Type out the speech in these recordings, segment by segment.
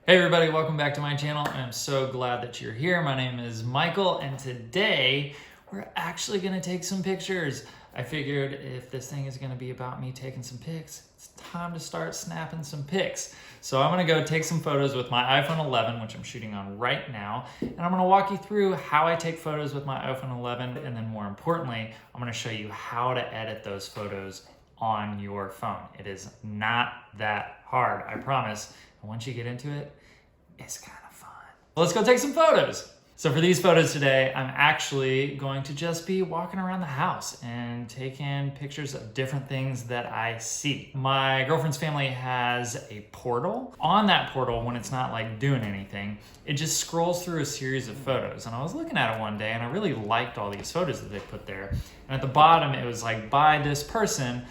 Hey everybody, welcome back to my channel, and I'm so glad that you're here. My name is Michael, and today we're actually gonna take some pictures. I figured if this thing is gonna be about me taking some pics, it's time to start snapping some pics. So I'm gonna go take some photos with my iPhone 11, which I'm shooting on right now, and I'm gonna walk you through how I take photos with my iPhone 11, and then more importantly, I'm gonna show you how to edit those photos on your phone. It is not that hard, I promise. And once you get into it, it's kind of fun. Let's go take some photos. So for these photos today, I'm actually going to just be walking around the house and taking pictures of different things that I see. My girlfriend's family has a portal. On that portal, when it's not like doing anything, it just scrolls through a series of photos. And I was looking at it one day and I really liked all these photos that they put there. And at the bottom, it was like, by this person,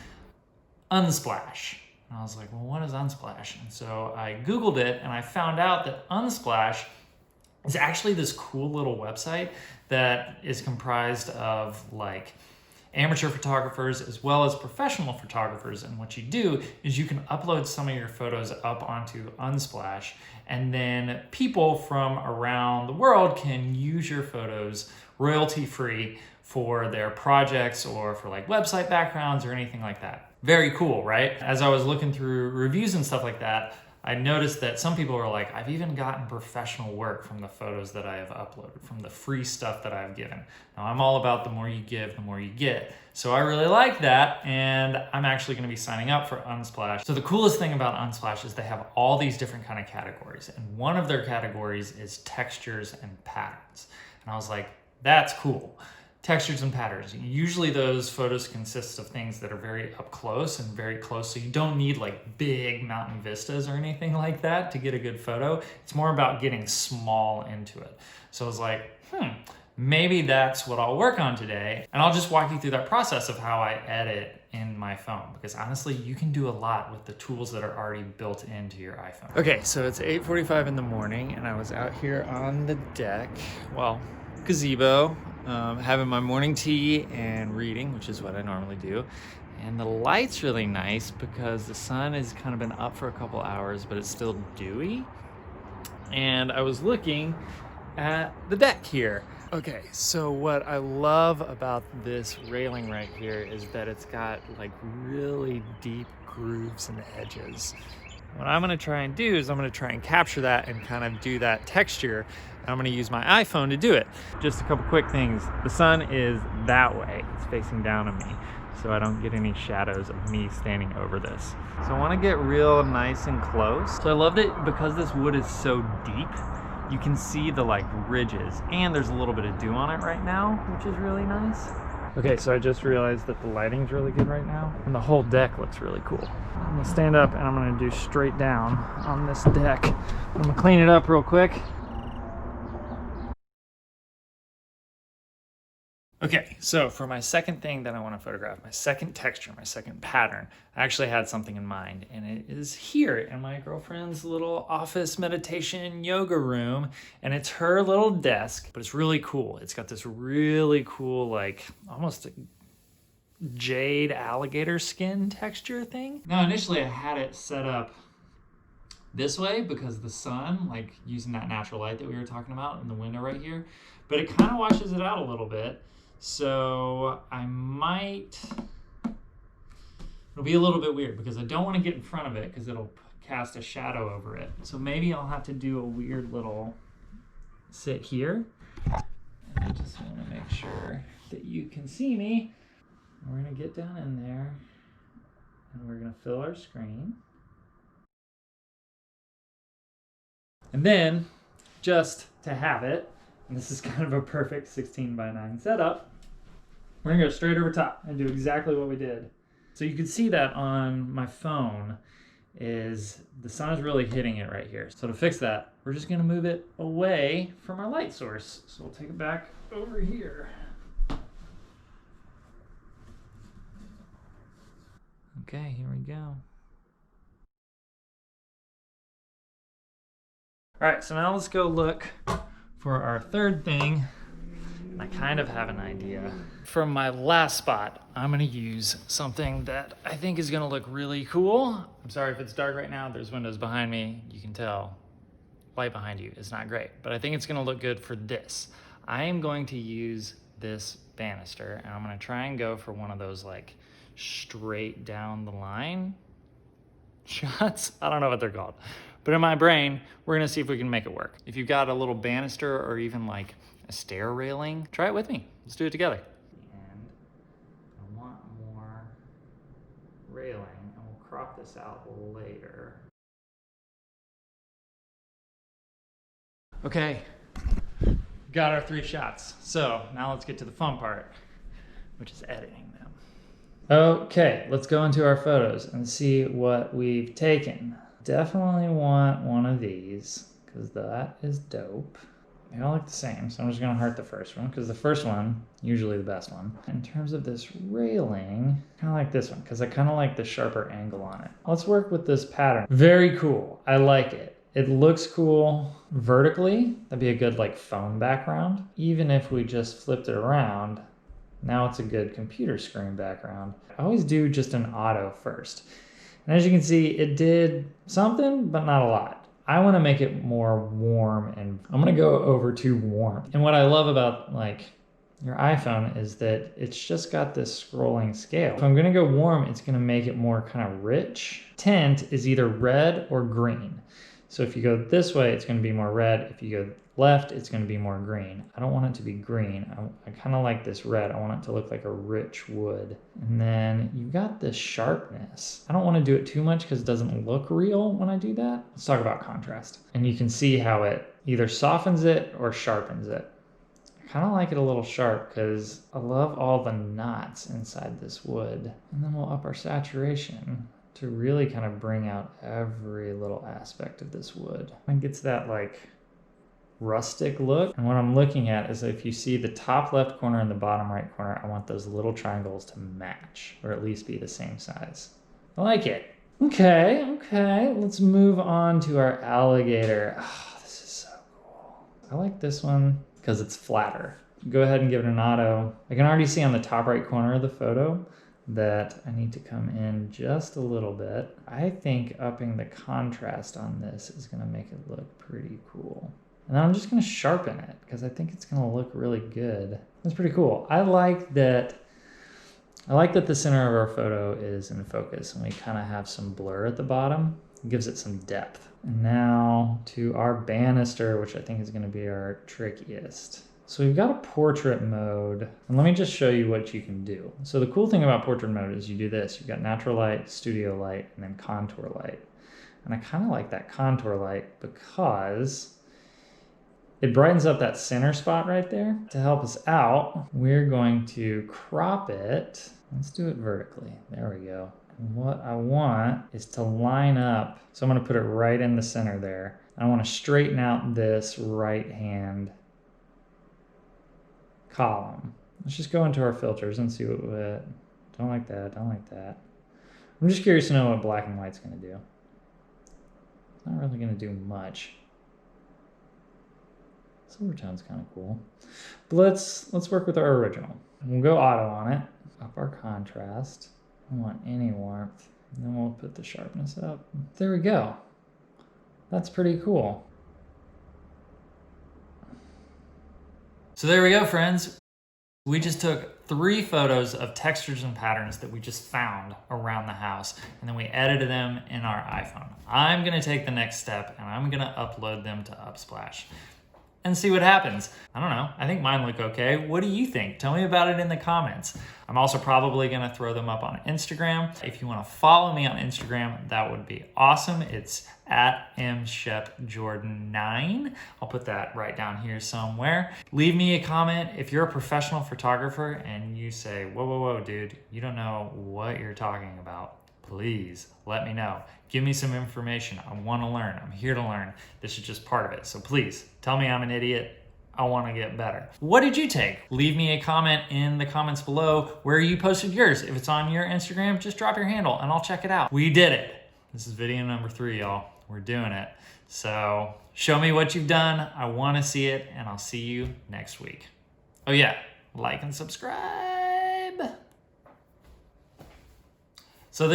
Unsplash. And I was like, well, what is Unsplash? And so I Googled it and I found out that Unsplash is actually this cool little website that is comprised of like amateur photographers as well as professional photographers. And what you do is you can upload some of your photos up onto Unsplash, and then people from around the world can use your photos royalty-free for their projects or for like website backgrounds or anything like that. Very cool, right? As I was looking through reviews and stuff like that, I noticed that some people were like, I've even gotten professional work from the photos that I have uploaded, from the free stuff that I've given. Now, I'm all about the more you give, the more you get. So I really like that, and I'm actually gonna be signing up for Unsplash. So the coolest thing about Unsplash is they have all these different kind of categories, and one of their categories is textures and patterns. And I was like, that's cool. Textures and patterns. Usually those photos consist of things that are very up close and very close, so you don't need like big mountain vistas or anything like that to get a good photo. It's more about getting small into it. So I was like, maybe that's what I'll work on today. And I'll just walk you through that process of how I edit in my phone, because honestly, you can do a lot with the tools that are already built into your iPhone. Okay, so it's 8:45 in the morning and I was out here on the deck, well, gazebo, having my morning tea and reading, which is what I normally do. And the light's really nice because the sun has kind of been up for a couple hours, but it's still dewy. And I was looking at the deck here. Okay, so what I love about this railing right here is that it's got like really deep grooves in the edges. What I'm gonna try and do is I'm gonna try and capture that and kind of do that texture. I'm gonna use my iPhone to do it. Just a couple quick things. The sun is that way, it's facing down on me, so I don't get any shadows of me standing over this. So I wanna get real nice and close. So I loved it because this wood is so deep, you can see the like ridges, and there's a little bit of dew on it right now, which is really nice. Okay, so I just realized that the lighting's really good right now, and the whole deck looks really cool. I'm gonna stand up and I'm gonna do straight down on this deck. I'm gonna clean it up real quick. Okay, so for my second thing that I want to photograph, my second texture, my second pattern, I actually had something in mind, and it is here in my girlfriend's little office meditation yoga room, and it's her little desk, but it's really cool. It's got this really cool, like almost jade alligator skin texture thing. Now, initially I had it set up this way because the sun, like using that natural light that we were talking about in the window right here, but it kind of washes it out a little bit. So I might, it'll be a little bit weird because I don't want to get in front of it because it'll cast a shadow over it. So maybe I'll have to do a weird little sit here. And I just want to make sure that you can see me. We're going to get down in there and we're going to fill our screen. And then, just to have it, and this is kind of a perfect 16:9 setup, we're gonna go straight over top and do exactly what we did. So you can see that on my phone is the sun is really hitting it right here. So to fix that, we're just gonna move it away from our light source. So we'll take it back over here. Okay, here we go. All right, so now let's go look for our third thing. I kind of have an idea. From my last spot, I'm gonna use something that I think is gonna look really cool. I'm sorry if it's dark right now, there's windows behind me, you can tell. light behind you is not great, but I think it's gonna look good for this. I am going to use this banister and I'm gonna try and go for one of those like straight down the line shots. I don't know what they're called, but in my brain, we're gonna see if we can make it work. If you've got a little banister or even like a stair railing, try it with me. Let's do it together. And I want more railing, and we'll crop this out later. Okay, got our 3 shots. So now let's get to the fun part, which is editing them. Okay, let's go into our photos and see what we've taken. Definitely want one of these because that is dope. They all look the same, so I'm just gonna heart the first one because the first one, usually the best one. In terms of this railing, kind of like this one because I kind of like the sharper angle on it. Let's work with this pattern. Very cool, I like it. It looks cool vertically. That'd be a good like phone background. Even if we just flipped it around, now it's a good computer screen background. I always do just an auto first. And as you can see, it did something, but not a lot. I want to make it more warm, and I'm going to go over to warm. And what I love about like your iPhone is that it's just got this scrolling scale. If I'm going to go warm, it's going to make it more kind of rich. Tint is either red or green. So if you go this way, it's going to be more red. If you go left, it's going to be more green. I don't want it to be green. I kind of like this red. I want it to look like a rich wood. And then you've got this sharpness. I don't want to do it too much because it doesn't look real when I do that. Let's talk about contrast. And you can see how it either softens it or sharpens it. I kind of like it a little sharp because I love all the knots inside this wood. And then we'll up our saturation to really kind of bring out every little aspect of this wood. It gets that like rustic look. And what I'm looking at is if you see the top left corner and the bottom right corner, I want those little triangles to match or at least be the same size. I like it. Okay, let's move on to our alligator. Oh, this is so cool. I like this one because it's flatter. Go ahead and give it an auto. I can already see on the top right corner of the photo that I need to come in just a little bit. I think upping the contrast on this is gonna make it look pretty cool. And then I'm just gonna sharpen it because I think it's gonna look really good. That's pretty cool. I like that the center of our photo is in focus and we kind of have some blur at the bottom. It gives it some depth. And now to our banister, which I think is gonna be our trickiest. So we've got a portrait mode, and let me just show you what you can do. So the cool thing about portrait mode is you do this. You've got natural light, studio light, and then contour light. And I kind of like that contour light because it brightens up that center spot right there. To help us out, we're going to crop it. Let's do it vertically. There we go. And what I want is to line up. So I'm going to put it right in the center there. I want to straighten out this right hand column. Let's just go into our filters and see what don't like that, don't like that. I'm just curious to know what black and white's gonna do. It's not really gonna do much. Silvertone's kind of cool. But let's work with our original. We'll go auto on it. Up our contrast. I don't want any warmth. And then we'll put the sharpness up. There we go. That's pretty cool. So there we go, friends. We just took 3 photos of textures and patterns that we just found around the house, and then we edited them in our iPhone. I'm gonna take the next step and I'm gonna upload them to Unsplash and see what happens. I don't know, I think mine look okay. What do you think? Tell me about it in the comments. I'm also probably gonna throw them up on Instagram. If you wanna follow me on Instagram, that would be awesome. It's at mshepjordan9. I'll put that right down here somewhere. Leave me a comment. If you're a professional photographer and you say, whoa, dude, you don't know what you're talking about, please let me know. Give me some information. I wanna learn, I'm here to learn. This is just part of it. So please tell me I'm an idiot. I want to get better. What did you take? Leave me a comment in the comments below where you posted yours. If it's on your Instagram, just drop your handle and I'll check it out. We did it. This is video number 3, y'all. We're doing it. So show me what you've done. I want to see it, and I'll see you next week. Oh yeah, like and subscribe. So